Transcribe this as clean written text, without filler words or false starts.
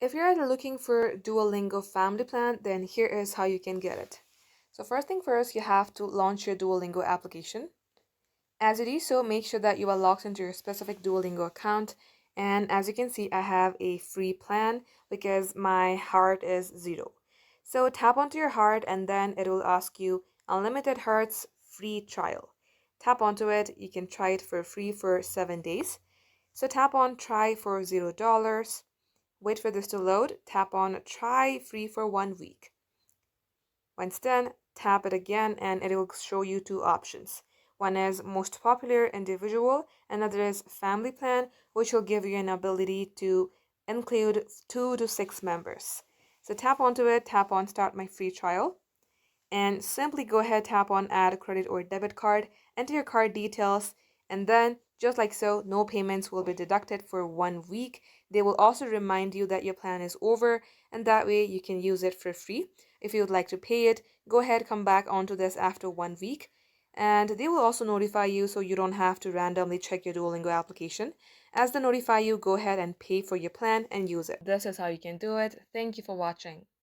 If you're looking for Duolingo Family Plan, then here is how you can get it. So first thing first, you have to launch your Duolingo application. As you do so, make sure that you are logged into your specific Duolingo account. And as you can see, I have a free plan because my heart is 0. So tap onto your heart and then it will ask you unlimited hearts free trial. Tap onto it. You can try it for free for 7 days. So tap on try for $0. Wait for this to load. Tap on try free for 1 week. When it's done, tap it again and it will show you two options. One is most popular individual, another is family plan, which will give you an ability to include 2 to 6 members. So tap onto it, tap on start my free trial, and simply go ahead, tap on add credit or debit card, enter your card details, and then just like so, no payments will be deducted for 1 week. They will also remind you that your plan is over, and that way you can use it for free. If you would like to pay it, go ahead, come back onto this after 1 week, and they will also notify you so you don't have to randomly check your Duolingo application. As they notify you, go ahead and pay for your plan and use it. This is how you can do it. Thank you for watching.